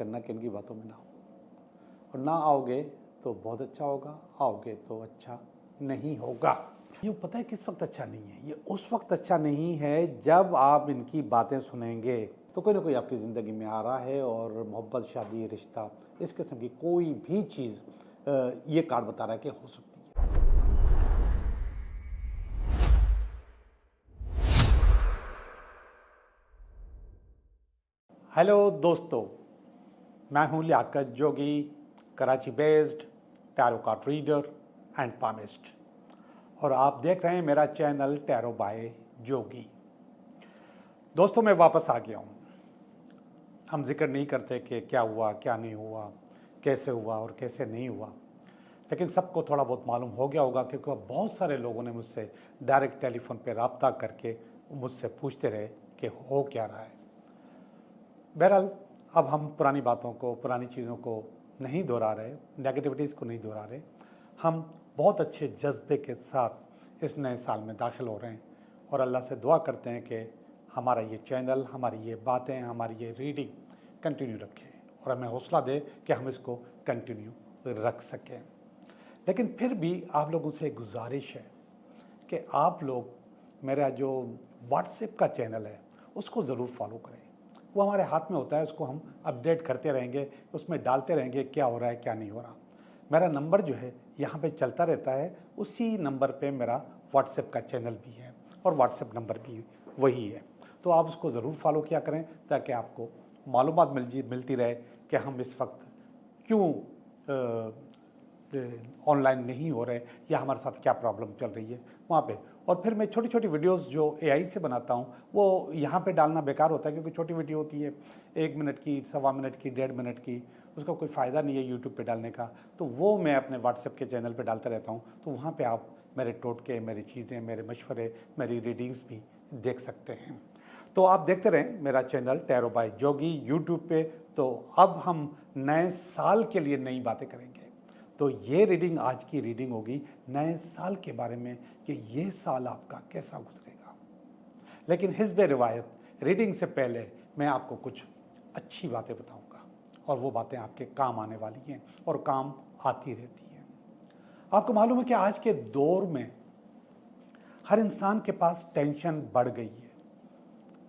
करना कि इनकी बातों में ना आओ, और ना आओगे तो बहुत अच्छा होगा, आओगे तो अच्छा नहीं होगा। ये पता है किस वक्त अच्छा नहीं है? ये उस वक्त अच्छा नहीं है जब आप इनकी बातें सुनेंगे तो कोई ना कोई आपकी ज़िंदगी में आ रहा है, और मोहब्बत, शादी, रिश्ता, इस किस्म की कोई भी चीज़ ये कार्ड बता रहा है कि हो सकती है। हेलो दोस्तों, मैं हूं Liaquat Jogi, Karachi based tarot card reader and palmist, और आप देख रहे हैं मेरा चैनल टैरो बाय जोगी। दोस्तों, मैं वापस आ गया हूं। हम जिक्र नहीं करते कि क्या हुआ, क्या नहीं हुआ, कैसे हुआ और कैसे नहीं हुआ, लेकिन सबको थोड़ा बहुत मालूम हो गया होगा, क्योंकि बहुत सारे लोगों ने मुझसे डायरेक्ट टेलीफोन पे रब्ता करके मुझसे पूछते रहे कि हो क्या रहा है। बहरहाल, अब हम पुरानी बातों को, पुरानी चीज़ों को नहीं दोहरा रहे, नेगेटिविटीज़ को नहीं दोहरा रहे। हम बहुत अच्छे जज्बे के साथ इस नए साल में दाखिल हो रहे हैं, और अल्लाह से दुआ करते हैं कि हमारा ये चैनल, हमारी ये बातें, हमारी ये रीडिंग कंटिन्यू रखें, और हमें हौसला दे कि हम इसको कंटिन्यू रख सकें। लेकिन फिर भी आप लोगों से एक गुजारिश है कि आप लोग मेरा जो व्हाट्सएप का चैनल है उसको ज़रूर फॉलो करें। वो हमारे हाथ में होता है, उसको हम अपडेट करते रहेंगे, उसमें डालते रहेंगे क्या हो रहा है, क्या नहीं हो रहा। मेरा नंबर जो है यहाँ पे चलता रहता है, उसी नंबर पे मेरा व्हाट्सएप का चैनल भी है, और व्हाट्सएप नंबर भी वही है। तो आप उसको ज़रूर फॉलो किया करें, ताकि आपको मालूमात मिलती रहे कि हम इस वक्त क्यों ऑनलाइन नहीं हो रहे, या हमारे साथ क्या प्रॉब्लम चल रही है वहाँ पे। और फिर मैं छोटी छोटी वीडियोस जो एआई से बनाता हूँ वो यहाँ पे डालना बेकार होता है, क्योंकि छोटी वीडियो होती है 1 मिनट की, 1.25 मिनट की, 1.5 मिनट की, उसका कोई फ़ायदा नहीं है यूट्यूब पे डालने का। तो वो मैं अपने व्हाट्सएप के चैनल पे डालता रहता हूँ, तो वहाँ पे आप मेरे टोटके, मेरी चीज़ें, मेरे मशवरे, मेरी रीडिंग्स भी देख सकते हैं। तो आप देखते रहें मेरा चैनल टैरो बाय जोगी यूट्यूब पे। तो अब हम नए साल के लिए नई बातें करेंगे। तो ये रीडिंग, आज की रीडिंग होगी नए साल के बारे में, कि ये साल आपका कैसा गुजरेगा। लेकिन हिस्बे रिवायत रीडिंग से पहले मैं आपको कुछ अच्छी बातें बताऊंगा, और वो बातें आपके काम आने वाली हैं, और काम आती रहती हैं। आपको मालूम है कि आज के दौर में हर इंसान के पास टेंशन बढ़ गई है,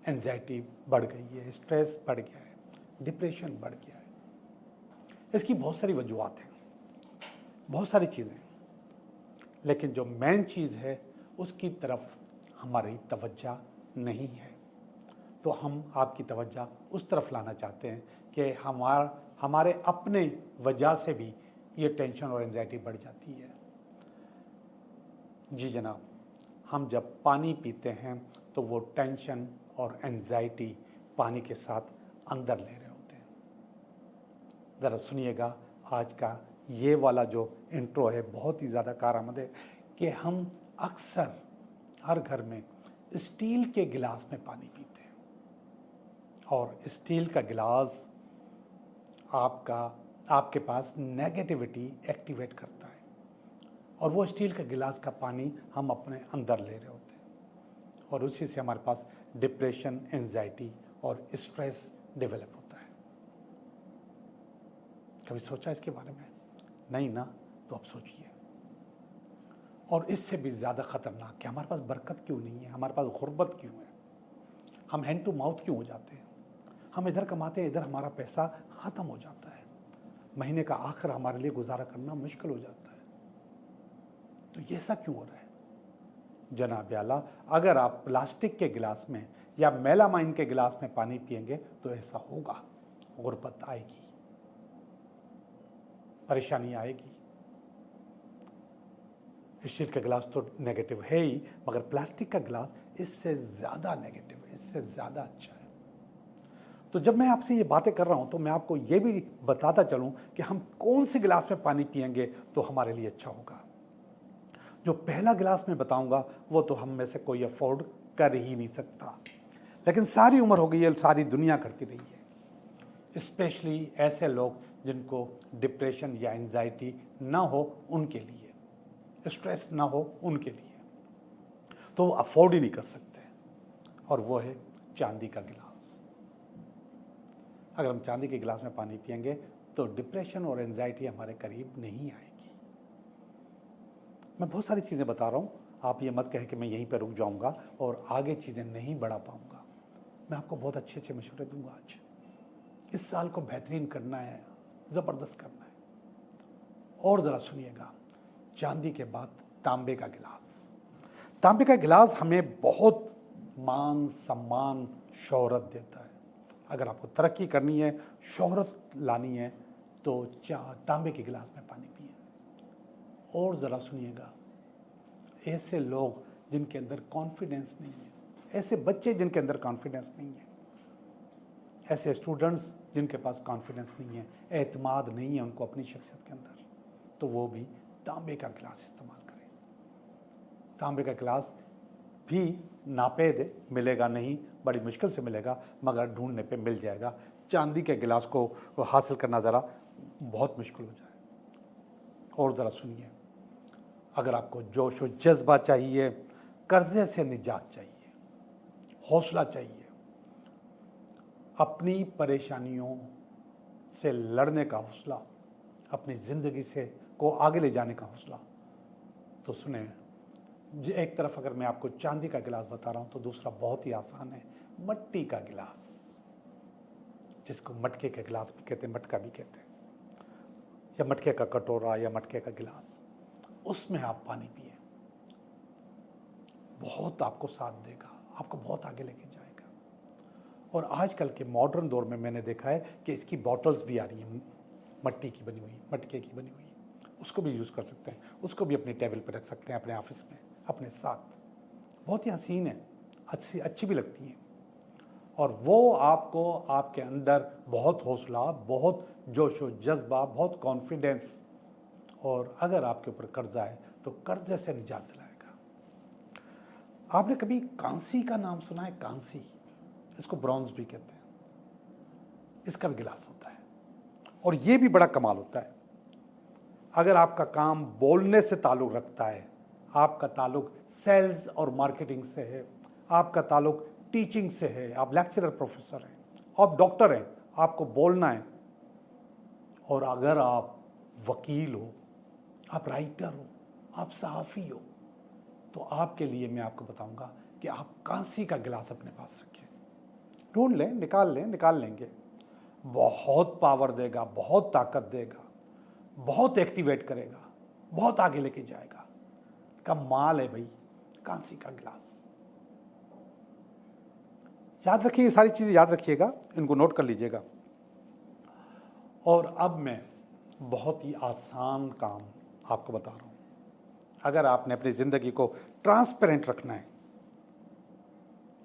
एंजाइटी बढ़ गई है, स्ट्रेस बढ़ गया है, डिप्रेशन बढ़ गया है। इसकी बहुत सारी वजूहत हैं, बहुत सारी चीज़ें, लेकिन जो मेन चीज़ है उसकी तरफ हमारी तवज्जो नहीं है। तो हम आपकी तवज्जो उस तरफ लाना चाहते हैं कि हमारे अपने वजह से भी ये टेंशन और एंजाइटी बढ़ जाती है। जी जनाब, हम जब पानी पीते हैं तो वो टेंशन और एंजाइटी पानी के साथ अंदर ले रहे होते हैं। ज़रा सुनिएगा, आज का ये वाला जो इंट्रो है बहुत ही ज़्यादा कारआमद है, कि हम अक्सर हर घर में स्टील के गिलास में पानी पीते हैं, और स्टील का गिलास आपके पास नेगेटिविटी एक्टिवेट करता है, और वो स्टील का गिलास का पानी हम अपने अंदर ले रहे होते हैं, और उसी से हमारे पास डिप्रेशन, एंजाइटी और स्ट्रेस डेवलप होता है। कभी सोचा इसके बारे में? नहीं ना? तो अब सोचिए। और इससे भी ज़्यादा ख़तरनाक कि हमारे पास बरकत क्यों नहीं है, हमारे पास गुर्बत क्यों है, हम हैंड टू माउथ क्यों हो जाते हैं। हम इधर कमाते हैं, इधर हमारा पैसा ख़त्म हो जाता है, महीने का आखिर हमारे लिए गुजारा करना मुश्किल हो जाता है। तो ये ऐसा क्यों हो रहा है? जनाब आला, अगर आप प्लास्टिक के गिलास में या मेलामाइन के गिलास में पानी पिएंगे तो ऐसा होगा, गुर्बत आएगी, परेशानी आएगी। स्टील का गिलास तो नेगेटिव है ही, मगर प्लास्टिक का गिलास इससे ज़्यादा नेगेटिव है, इससे ज़्यादा अच्छा है। तो जब मैं आपसे ये बातें कर रहा हूँ तो मैं आपको ये भी बताता चलूँ कि हम कौन से गिलास में पानी पिएंगे तो हमारे लिए अच्छा होगा। जो पहला गिलास मैं बताऊंगा वो तो हम में से कोई अफोर्ड कर ही नहीं सकता, लेकिन सारी उम्र हो गई है, सारी दुनिया करती रही है। स्पेशली ऐसे लोग जिनको डिप्रेशन या एंजाइटी ना हो उनके लिए, स्ट्रेस ना हो उनके लिए, तो वो अफोर्ड ही नहीं कर सकते, और वो है चांदी का गिलास। अगर हम चांदी के गिलास में पानी पिएंगे तो डिप्रेशन और एंजाइटी हमारे करीब नहीं आएगी। मैं बहुत सारी चीज़ें बता रहा हूँ, आप ये मत कहें कि मैं यहीं पर रुक जाऊँगा और आगे चीज़ें नहीं बढ़ा पाऊँगा। मैं आपको बहुत अच्छे अच्छे मशवरे दूंगा। आज इस साल को बेहतरीन करना है, ज़बरदस्त करना है। और ज़रा सुनिएगा, चांदी के बाद तांबे का गिलास। तांबे का गिलास हमें बहुत मान सम्मान शोहरत देता है। अगर आपको तरक्की करनी है, शोहरत लानी है, तो तांबे के गिलास में पानी पिए। और ज़रा सुनिएगा, ऐसे लोग जिनके अंदर कॉन्फिडेंस नहीं है, ऐसे बच्चे जिनके अंदर कॉन्फिडेंस नहीं है, ऐसे स्टूडेंट्स जिनके पास कॉन्फिडेंस नहीं है, एतमाद नहीं है उनको अपनी शख्सियत के अंदर, तो वो भी तांबे का गिलास इस्तेमाल करें। तांबे का गिलास भी नापेद मिलेगा नहीं, बड़ी मुश्किल से मिलेगा, मगर ढूंढने पे मिल जाएगा। चांदी के गिलास को हासिल करना ज़रा बहुत मुश्किल हो जाए। और ज़रा सुनिए, अगर आपको जोश व जज्बा चाहिए, कर्जे से निजात चाहिए, हौसला चाहिए, अपनी परेशानियों से लड़ने का हौसला, अपनी ज़िंदगी से को आगे ले जाने का हौसला, तो सुने, एक तरफ अगर मैं आपको चांदी का गिलास बता रहा हूं तो दूसरा बहुत ही आसान है, मट्टी का गिलास, जिसको मटके का गिलास भी कहते हैं, मटका भी कहते हैं, या मटके का कटोरा या मटके का गिलास। उसमें आप पानी पिए, बहुत आपको साथ देगा, आपको बहुत आगे लेके जाएगा। और आजकल के मॉडर्न दौर में मैंने देखा है कि इसकी बॉटल्स भी आ रही हैं, मट्टी की बनी हुई, मटके की बनी हुई, उसको भी यूज़ कर सकते हैं, उसको भी अपनी टेबल पर रख सकते हैं, अपने ऑफिस में अपने साथ। बहुत ही हसीन है, अच्छी भी लगती हैं, और वो आपको आपके अंदर बहुत हौसला, बहुत जोश व जज्बा, बहुत कॉन्फिडेंस, और अगर आपके ऊपर कर्जा है तो कर्जे से निजात दिलाएगा। आपने कभी कांसी का नाम सुना है? कांसी, इसको ब्रॉन्ज भी कहते हैं, इसका भी गिलास होता है, और ये भी बड़ा कमाल होता है। अगर आपका काम बोलने से ताल्लुक़ रखता है, आपका ताल्लुक़ सेल्स और मार्केटिंग से है, आपका ताल्लुक़ टीचिंग से है, आप लेक्चरर प्रोफेसर हैं, आप डॉक्टर हैं, आपको बोलना है, और अगर आप वकील हो, आप राइटर हो, आप सहाफ़ी हो, तो आपके लिए मैं आपको बताऊंगा कि आप कांसी का गिलास अपने पास रखें। ढूंढ लें, निकाल लेंगे, बहुत पावर देगा, बहुत ताकत देगा, बहुत एक्टिवेट करेगा, बहुत आगे लेके जाएगा। कमाल है भाई, कांसी का गिलास। याद रखिए, ये सारी चीज़ें याद रखिएगा, इनको नोट कर लीजिएगा। और अब मैं बहुत ही आसान काम आपको बता रहा हूँ। अगर आपने अपनी ज़िंदगी को ट्रांसपेरेंट रखना है,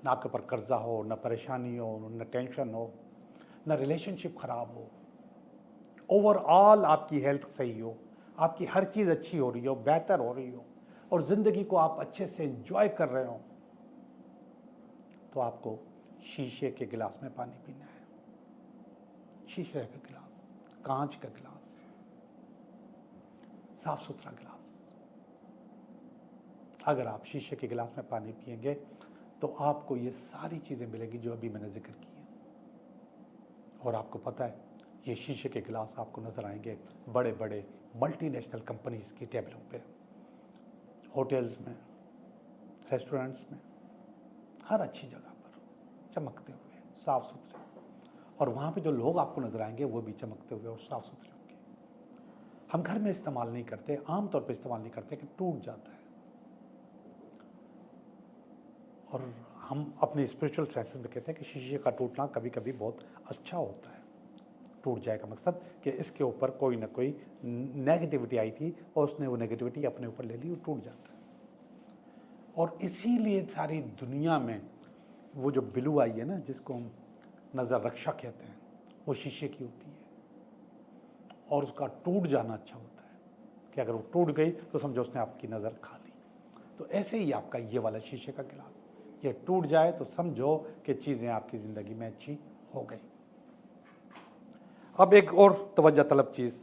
ना आपके ऊपर कर्जा हो, ना परेशानी हो, ना टेंशन हो, ना रिलेशनशिप खराब हो, ओवरऑल आपकी हेल्थ सही हो, आपकी हर चीज़ अच्छी हो रही हो, बेहतर हो रही हो, और ज़िंदगी को आप अच्छे से एंजॉय कर रहे हो, तो आपको शीशे के गिलास में पानी पीना है। शीशे का गिलास, कांच का गिलास, साफ सुथरा गिलास। अगर आप शीशे के गिलास में पानी पिएंगे तो आपको ये सारी चीज़ें मिलेंगी जो अभी मैंने जिक्र की हैं। और आपको पता है, ये शीशे के गिलास आपको नज़र आएंगे बड़े बड़े मल्टीनेशनल कंपनीज की टेबलों पे, होटल्स में, रेस्टोरेंट्स में, हर अच्छी जगह पर चमकते हुए, साफ़ सुथरे। और वहाँ पे जो लोग आपको नज़र आएंगे वो भी चमकते हुए और साफ़ सुथरे होंगे। हम घर में इस्तेमाल नहीं करते, आमतौर पे इस्तेमाल नहीं करते कि टूट जाता है। और हम अपने स्पिरिचुअल सेंसेस में कहते हैं कि शीशे का टूटना कभी कभी बहुत अच्छा होता है। टूट जाए का मकसद कि इसके ऊपर कोई ना कोई नेगेटिविटी आई थी और उसने वो नेगेटिविटी अपने ऊपर ले ली, वो टूट जाता है। और इसीलिए सारी दुनिया में वो जो बिलू आई है ना, जिसको हम नज़र रक्षा कहते हैं, वो शीशे की होती है, और उसका टूट जाना अच्छा होता है कि अगर वो टूट गई तो समझो उसने आपकी नज़र खा ली। तो ऐसे ही आपका ये वाला शीशे का गिलास, ये टूट जाए तो समझो कि चीज़ें आपकी ज़िंदगी में अच्छी हो गई। अब एक और तवज्जो तलब चीज़,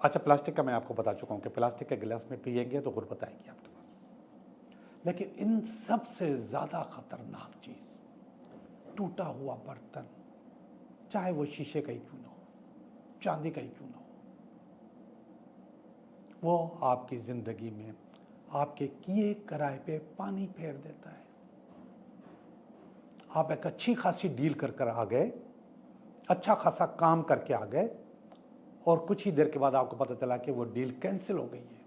अच्छा प्लास्टिक का मैं आपको बता चुका हूँ कि प्लास्टिक के गिलास में पिएंगे तो गुर्बत आएगी आपके पास। लेकिन इन सबसे ज़्यादा खतरनाक चीज़ टूटा हुआ बर्तन, चाहे वो शीशे का ही क्यों ना हो, चांदी का ही क्यों ना हो, वो आपकी जिंदगी में आपके किए कराए पे पानी फेर देता है। आप एक अच्छी खासी डील कर आ गए, अच्छा खासा काम करके आ गए, और कुछ ही देर के बाद आपको पता चला कि वो डील कैंसिल हो गई है,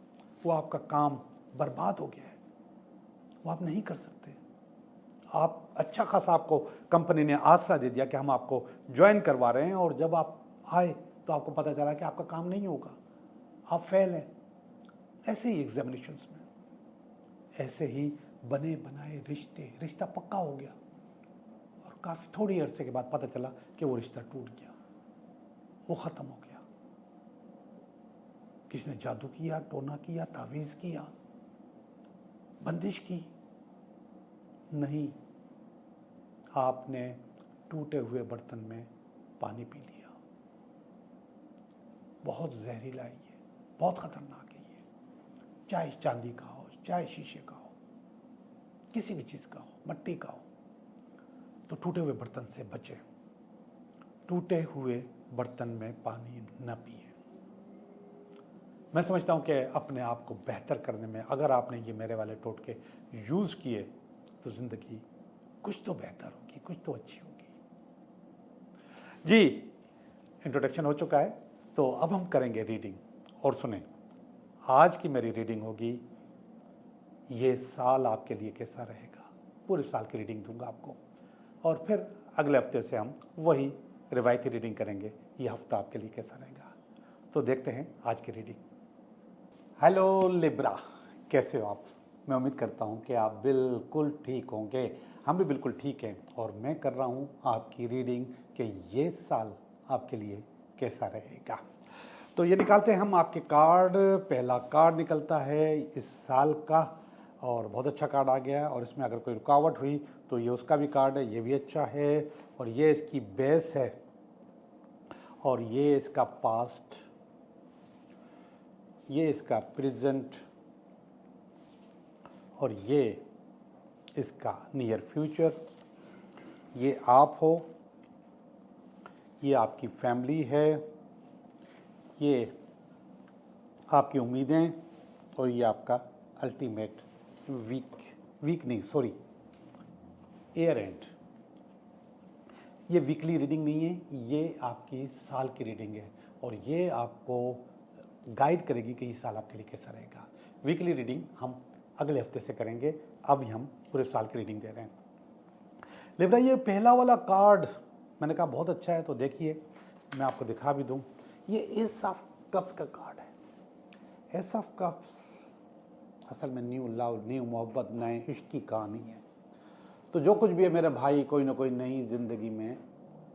वो आपका काम बर्बाद हो गया है, वो आप नहीं कर सकते। आप अच्छा खासा, आपको कंपनी ने आसरा दे दिया कि हम आपको ज्वाइन करवा रहे हैं, और जब आप आए तो आपको पता चला कि आपका काम नहीं होगा, आप फेल हैं। ऐसे ही एग्जामिनेशंस में, ऐसे ही बने बनाए रिश्ता पक्का हो गया, और काफ़ी थोड़ी अरसे के बाद पता चला कि वो रिश्ता टूट गया, वो ख़त्म हो गया। किसने जादू किया, टोना किया, तावीज़ किया, बंदिश की? नहीं, आपने टूटे हुए बर्तन में पानी पी लिया। बहुत जहरीला है ये, बहुत खतरनाक है ये। चाहे चांदी का हो, चाहे शीशे का हो, किसी भी चीज़ का हो, मट्टी का हो, तो टूटे हुए बर्तन से बचें। टूटे हुए बर्तन में पानी न पिए। मैं समझता हूं कि अपने आप को बेहतर करने में अगर आपने ये मेरे वाले टोटके यूज़ किए तो ज़िंदगी कुछ तो बेहतर होगी, कुछ तो अच्छी होगी। जी, इंट्रोडक्शन हो चुका है, तो अब हम करेंगे रीडिंग। और सुने, आज की मेरी रीडिंग होगी, ये साल आपके लिए कैसा रहेगा। पूरे साल की रीडिंग दूंगा आपको, और फिर अगले हफ्ते से हम वही रिवायती रीडिंग करेंगे, ये हफ्ता आपके लिए कैसा रहेगा। तो देखते हैं आज की रीडिंग। हेलो लिब्रा, कैसे हो आप? मैं उम्मीद करता हूं कि आप बिल्कुल ठीक होंगे। हम भी बिल्कुल ठीक हैं, और मैं कर रहा हूं आपकी रीडिंग कि ये साल आपके लिए कैसा रहेगा। तो ये निकालते हैं हम आपके कार्ड। पहला कार्ड निकलता है इस साल का, और बहुत अच्छा कार्ड आ गया, और इसमें अगर कोई रुकावट हुई तो ये उसका भी कार्ड है, ये भी अच्छा है, और ये इसकी बेस है, और ये इसका पास्ट, ये इसका प्रेजेंट, और ये इसका नियर फ्यूचर। ये आप हो, ये आपकी फैमिली है, ये आपकी उम्मीदें, और ये आपका अल्टीमेट एयर एंड। ये वीकली रीडिंग नहीं है, ये आपकी साल की रीडिंग है, और ये आपको गाइड करेगी कि ये साल आपके लिए कैसा रहेगा। वीकली रीडिंग हम अगले हफ्ते से करेंगे, अभी हम पूरे साल की रीडिंग दे रहे हैं। लिब्रा, ये पहला वाला कार्ड मैंने कहा बहुत अच्छा है, तो देखिए मैं आपको दिखा भी दूं। ये एस ऑफ कप्स का कार्ड है। एस ऑफ कप्स असल में न्यू लव, न्यू मोहब्बत, नए इश्क की कहानी है। तो जो कुछ भी है मेरे भाई, कोई ना कोई नई जिंदगी में,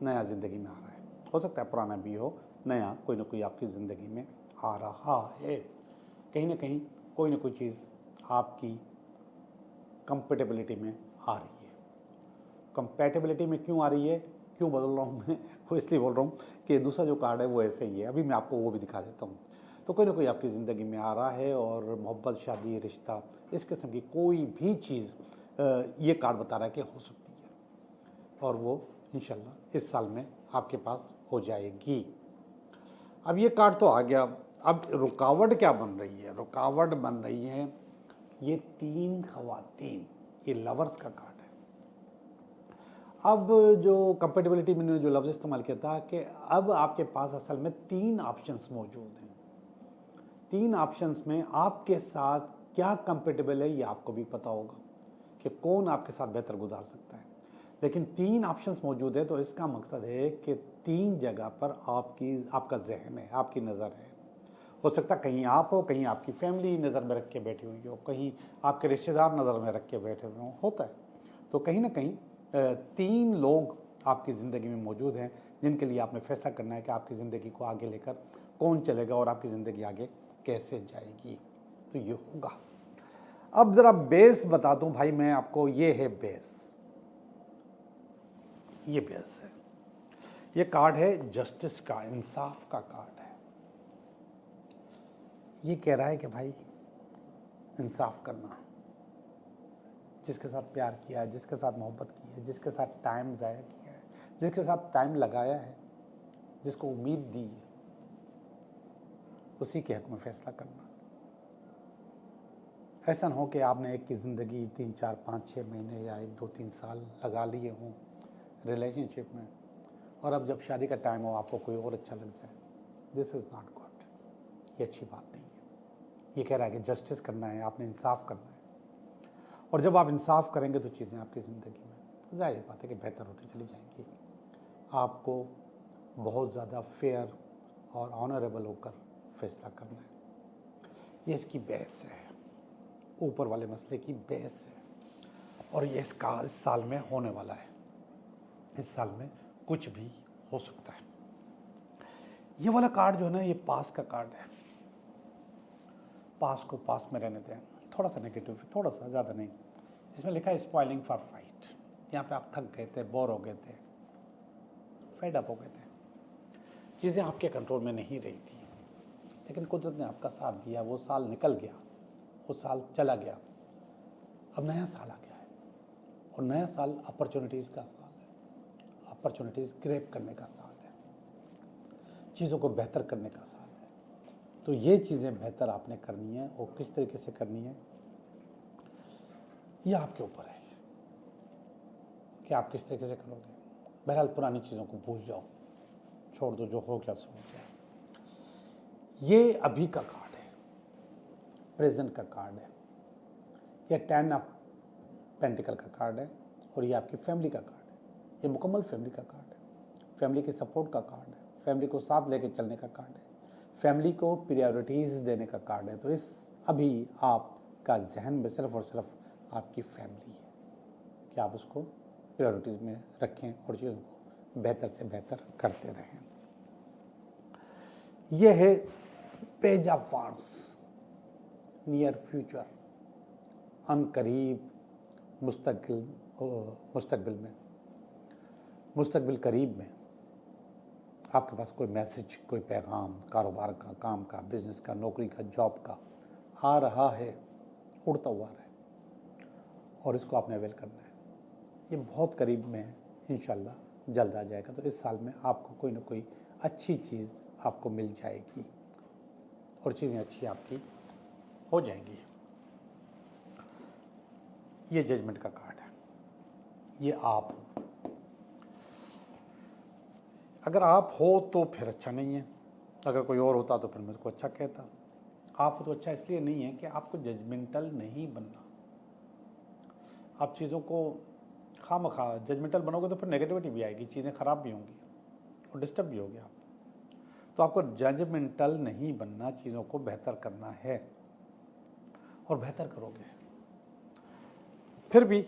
नया जिंदगी में आ रहा है। हो सकता है पुराना भी हो, नया कोई ना कोई आपकी ज़िंदगी में आ रहा है। कहीं ना कहीं कोई ना कोई चीज़ आपकी कंपेटेबिलिटी में आ रही है। कंपेटेबिलिटी में क्यों आ रही है, क्यों बदल रहा हूँ मैं, वो इसलिए बोल रहा हूँ कि दूसरा जो कार्ड है वो ऐसे ही है। अभी मैं आपको वो भी दिखा देता हूँ। तो कोई ना कोई आपकी ज़िंदगी में आ रहा है, और मोहब्बत, शादी, रिश्ता, इस किस्म की कोई भी चीज़ ये कार्ड बता रहा है कि हो सकती है, और वो इंशाल्लाह इस साल में आपके पास हो जाएगी। अब ये कार्ड तो आ गया, अब रुकावट क्या बन रही है? रुकावट बन रही है ये 3 ख़वातीन, ये लवर्स का कार्ड है। अब जो कंपेटेबिलिटी मैंने जो लफ्ज़ इस्तेमाल किया था कि अब आपके पास असल में 3 ऑप्शंस मौजूद हैं। 3 ऑप्शंस में आपके साथ क्या कंपेटेबल है ये आपको भी पता होगा कि कौन आपके साथ बेहतर गुजार सकता है। लेकिन 3 ऑप्शंस मौजूद है, तो इसका मकसद है कि 3 जगह पर आपका जहन है, आपकी नज़र है। हो सकता है कहीं आप हो, कहीं आपकी फैमिली नज़र में रख के बैठी हुई हो, कहीं आपके रिश्तेदार नज़र में रख के बैठे हुए हों, होता है। तो कहीं ना कहीं 3 लोग आपकी ज़िंदगी में मौजूद हैं, जिनके लिए आपने फैसला करना है कि आपकी ज़िंदगी को आगे लेकर कौन चलेगा और आपकी ज़िंदगी आगे कैसे जाएगी। तो ये होगा। अब ज़रा बेस बता दूं भाई मैं आपको, ये है बेस, ये बेस है। ये कार्ड है जस्टिस का, इंसाफ का कार्ड है। ये कह रहा है कि भाई इंसाफ करना, जिसके साथ प्यार किया है, जिसके साथ मोहब्बत की है, जिसके साथ टाइम ज़ाया किया है, जिसके साथ टाइम लगाया है, जिसको उम्मीद दी है, उसी के हक में फैसला करना। ऐसा ना हो कि आपने एक की ज़िंदगी 3, 4, 5, 6 महीने या 1, 2, 3 साल लगा लिए हों रिलेशनशिप में, और अब जब शादी का टाइम हो आपको कोई और अच्छा लग जाए। This is not good. ये अच्छी बात नहीं है। ये कह रहा है कि जस्टिस करना है, आपने इंसाफ करना है, और जब आप इंसाफ करेंगे तो चीज़ें आपकी ज़िंदगी में ज़ाहिर बात है कि बेहतर होती चली जाएंगी। आपको बहुत ज़्यादा फेयर और ऑनरेबल होकर फैसला करना है। ये इसकी बहस है, ऊपर वाले मसले की बहस है, और ये इस साल में होने वाला है। इस साल में कुछ भी हो सकता है। ये वाला कार्ड जो है ना, ये पास का कार्ड है। पास को पास में रहने दें, थोड़ा सा नेगेटिव, थोड़ा सा, ज़्यादा नहीं। इसमें लिखा है स्पॉइलिंग फॉर फाइट। यहाँ पे आप थक गए थे, बोर हो गए थे, फेड अप हो गए थे, चीज़ें आपके कंट्रोल में नहीं रही थी, लेकिन कुदरत ने आपका साथ दिया। वो साल निकल गया, वो साल चला गया, अब नया साल आ गया है, और नया साल अपॉर्चुनिटीज़ का साल है। अपॉर्चुनिटीज़ ग्रैब करने का साल है, चीज़ों को बेहतर करने का साल है। तो ये चीज़ें बेहतर आपने करनी है, और किस तरीके से करनी है ये आपके ऊपर है कि आप किस तरीके से करोगे। बहरहाल पुरानी चीज़ों को भूल जाओ, छोड़ दो, जो हो गया सो हो गया। ये अभी का कार्ड है, प्रेजेंट का कार्ड है। ये 10 ऑफ पेंटिकल का कार्ड है, और ये आपकी फैमिली का कार्ड है। ये मुकम्मल फैमिली का कार्ड है, फैमिली की सपोर्ट का कार्ड है, फैमिली को साथ लेके चलने का कार्ड है, फैमिली को प्रायोरिटीज़ देने का कार्ड है। तो इस अभी आपका जहन में सिर्फ और सिर्फ आपकी फैमिली है कि आप उसको प्रायोरिटीज़ में रखें और चीज़ों को बेहतर से बेहतर करते रहें। यह है page of wands, near future, अनकरीब मुस्तकबिल करीब में आपके पास कोई मैसेज, कोई पैगाम, कारोबार का, काम का, बिजनेस का, नौकरी का, जॉब का आ रहा है, उड़ता हुआ है, और इसको आपने अवेल करना है। ये बहुत करीब में है, इंशाल्लाह जल्द आ जाएगा। तो इस साल में आपको कोई ना कोई अच्छी चीज़ आपको मिल जाएगी, और चीज़ें अच्छी आपकी हो जाएंगी। ये जजमेंट का कार्ड है। ये आप हो। अगर आप हो तो फिर अच्छा नहीं है, अगर कोई और होता तो फिर मैं उसको अच्छा कहता। आप हो तो अच्छा इसलिए नहीं है कि आपको जजमेंटल नहीं बनना। आप चीज़ों को खामखा जजमेंटल बनोगे तो फिर नेगेटिविटी भी आएगी, चीज़ें ख़राब भी होंगी और डिस्टर्ब भी होगे आप। तो आपको जजमेंटल नहीं बनना, चीज़ों को बेहतर करना है, और बेहतर करोगे। फिर भी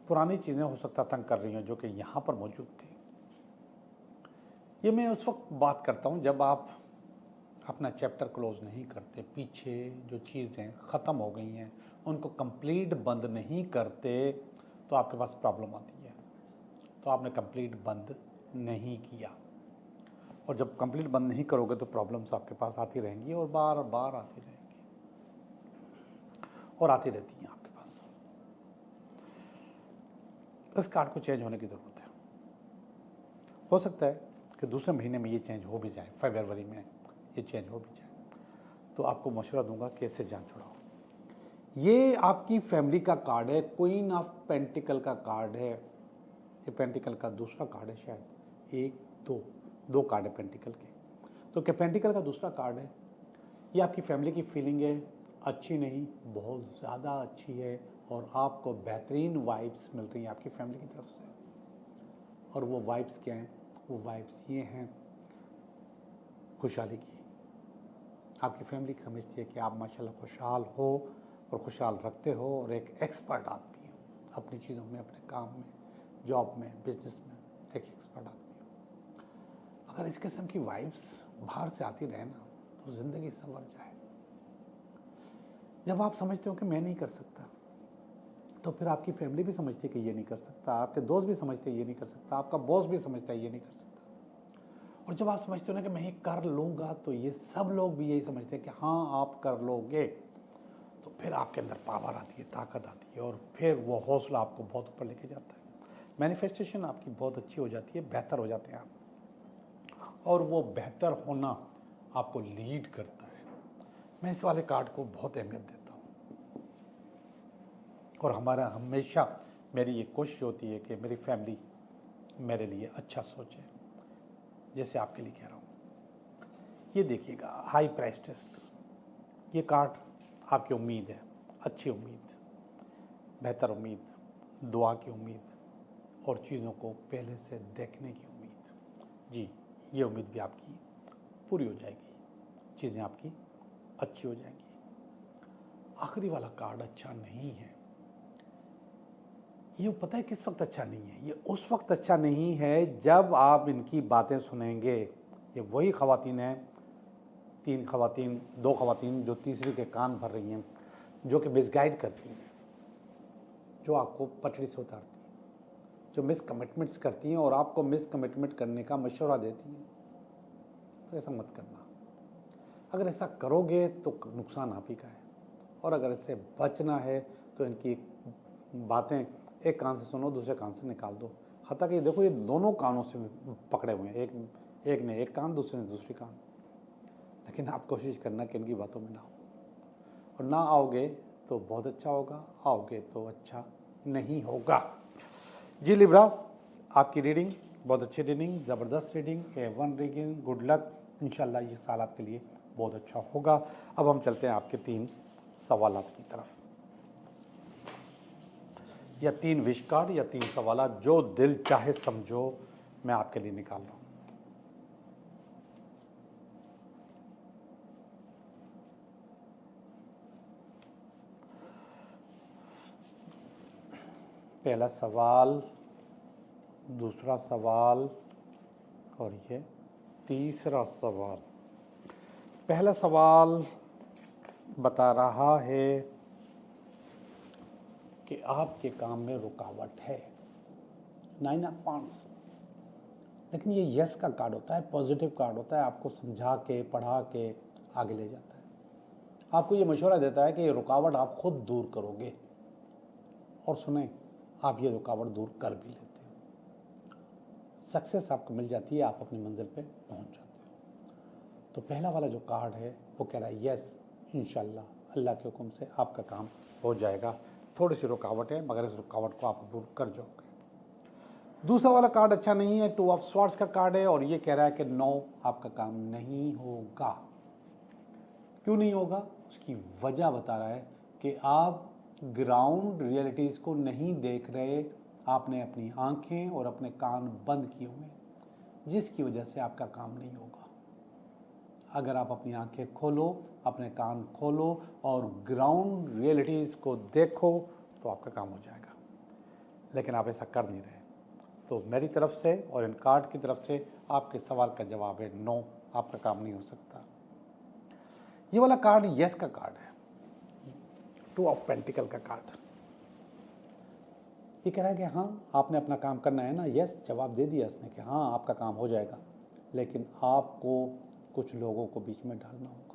पुरानी चीज़ें हो सकता तंग कर रही हैं जो कि यहाँ पर मौजूद थी। ये मैं उस वक्त बात करता हूँ जब आप अपना चैप्टर क्लोज नहीं करते, पीछे जो चीज़ें ख़त्म हो गई हैं उनको कंप्लीट बंद नहीं करते, तो आपके पास प्रॉब्लम आती है। तो आपने कंप्लीट बंद नहीं किया, और जब कंप्लीट बंद नहीं करोगे तो प्रॉब्लम्स आपके पास आती रहेंगी, और बार बार आती रहेंगी, और आती रहती हैं आपके पास। इस कार्ड को चेंज होने की ज़रूरत है। हो सकता है कि दूसरे महीने में ये चेंज हो भी जाए, फरवरी में ये चेंज हो भी जाए, तो आपको मशवरा दूंगा कि इससे जान छुड़ाओ। ये आपकी फैमिली का कार्ड है, क्वीन ऑफ पेंटिकल का कार्ड है। ये पेंटिकल का दूसरा कार्ड है, शायद 1, 2 कार्ड है पेंटिकल के। तो क्या पेंटिकल का दूसरा कार्ड है। ये आपकी फैमिली की फीलिंग है, अच्छी नहीं, बहुत ज़्यादा अच्छी है, और आपको बेहतरीन वाइब्स मिल रही हैं आपकी फैमिली की तरफ से। और वो वाइब्स क्या हैं? वो वाइब्स ये हैं खुशहाली की। आपकी फैमिली समझती है कि आप माशाल्लाह खुशहाल हो, और खुशहाल रखते हो, और एक एक्सपर्ट आदमी हो अपनी चीज़ों में, अपने काम में, जॉब में, बिजनेस में, एक एक्सपर्ट आदमी हो। अगर इस किस्म की वाइब्स बाहर से आती रहे ना, तो ज़िंदगी संवर जाए। जब आप समझते हो कि मैं नहीं कर सकता, तो फिर आपकी फैमिली भी समझती है कि ये नहीं कर सकता, आपके दोस्त भी समझते हैं ये नहीं कर सकता, आपका बॉस भी समझता है ये नहीं कर सकता। और जब आप समझते हो ना कि मैं ये कर लूँगा, तो ये सब लोग भी यही समझते हैं कि हाँ आप कर लोगे। तो फिर आपके अंदर पावर आती है, ताकत आती है, और फिर वो हौसला आपको बहुत ऊपर लेके जाता है। मैनिफेस्टेशन आपकी बहुत अच्छी हो जाती है, बेहतर हो जाते हैं आप, और वो बेहतर होना आपको लीड करता है। मैं इस वाले कार्ड को बहुत अहमियत देता हूँ, और हमारा हमेशा मेरी ये कोशिश होती है कि मेरी फैमिली मेरे लिए अच्छा सोचे, जैसे आपके लिए कह रहा हूँ। ये देखिएगा, हाई प्राइस्टेस, ये कार्ड आपकी उम्मीद है, अच्छी उम्मीद, बेहतर उम्मीद, दुआ की उम्मीद, और चीज़ों को पहले से देखने की उम्मीद। जी, ये उम्मीद भी आपकी पूरी हो जाएगी, चीज़ें आपकी अच्छी हो जाएंगी। आखिरी वाला कार्ड अच्छा नहीं है। ये पता है किस वक्त अच्छा नहीं है? ये उस वक्त अच्छा नहीं है जब आप इनकी बातें सुनेंगे। ये वही ख़वातीन हैं, 2 ख़वातीन जो तीसरी के कान भर रही हैं, जो कि मिसगाइड करती हैं, जो आपको पटड़ी से उतारती हैं, जो मिस कमिटमेंट्स करती हैं और आपको मिस कमिटमेंट करने का मशवरा देती हैं। तो ऐसा मत करना। अगर ऐसा करोगे तो नुकसान आप ही का है, और अगर इससे बचना है तो इनकी बातें एक कान से सुनो, दूसरे कान से निकाल दो। हत्ता कि देखो, ये दोनों कानों से पकड़े हुए हैं, एक ने एक कान, दूसरे ने दूसरी कान। लेकिन आप कोशिश करना कि इनकी बातों में ना आओ, और ना आओगे तो बहुत अच्छा होगा, आओगे तो अच्छा नहीं होगा। जी लिब्रा, आपकी रीडिंग बहुत अच्छी रीडिंग, ज़बरदस्त reading, A1 reading, good luck. इंशाल्लाह ये साल आपके लिए बहुत अच्छा होगा। अब हम चलते हैं आपके 3 सवालात की तरफ, या 3 विश कार्ड, या 3 सवालात, जो दिल चाहे समझो, मैं आपके लिए निकाल रहा हूँ। पहला सवाल, दूसरा सवाल, और ये तीसरा सवाल। पहला सवाल बता रहा है कि आपके काम में रुकावट है, 9 ऑफ वांड्स। लेकिन ये यस का कार्ड होता है, पॉजिटिव कार्ड होता है, आपको समझा के, पढ़ा के आगे ले जाता है। आपको ये मशवरा देता है कि ये रुकावट आप खुद दूर करोगे, और सुने, आप ये रुकावट दूर कर भी लेते हो। सक्सेस आपको मिल जाती है, आप अपनी मंजिल पे पहुंच जाते हो। तो पहला वाला जो कार्ड है वो कह रहा है यस, इंशाल्लाह अल्लाह के हुक्म से आपका काम हो जाएगा। थोड़ी सी रुकावट है, मगर इस रुकावट को आप दूर कर जाओगे। दूसरा वाला कार्ड अच्छा नहीं है, 2 ऑफ स्वॉर्ड्स का कार्ड है, और ये कह रहा है कि नो, आपका काम नहीं होगा। क्यों नहीं होगा? उसकी वजह बता रहा है कि आप ग्राउंड रियलिटीज़ को नहीं देख रहे, आपने अपनी आंखें और अपने कान बंद किए हुए, जिसकी वजह से आपका काम नहीं होगा। अगर आप अपनी आंखें खोलो, अपने कान खोलो और ग्राउंड रियलिटीज़ को देखो तो आपका काम हो जाएगा। लेकिन आप ऐसा कर नहीं रहे। तो मेरी तरफ से और इन कार्ड की तरफ से आपके सवाल का जवाब है नो, आपका काम नहीं हो सकता। ये वाला कार्ड यस का कार्ड है, 2 ऑफ पेंटिकल का कार्ड। ये कह रहा है कि हाँ, आपने अपना काम करना है ना। यस जवाब दे दिया उसने कि हाँ, आपका काम हो जाएगा, लेकिन आपको कुछ लोगों को बीच में डालना होगा।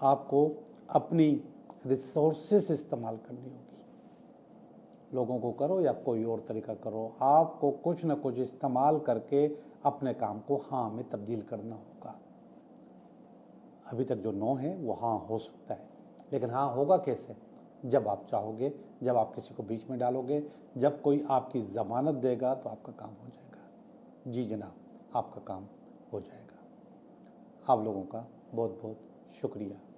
आपको अपनी रिसोर्सेस इस्तेमाल करनी होगी। लोगों को करो या कोई और तरीका करो, आपको कुछ न कुछ इस्तेमाल करके अपने काम को हाँ में तब्दील करना होगा। अभी तक जो नो है वो हाँ हो सकता है, लेकिन हाँ होगा कैसे? जब आप चाहोगे, जब आप किसी को बीच में डालोगे, जब कोई आपकी ज़मानत देगा तो आपका काम हो जाएगा। जी जनाब, आपका काम हो जाएगा। आप लोगों का बहुत बहुत शुक्रिया।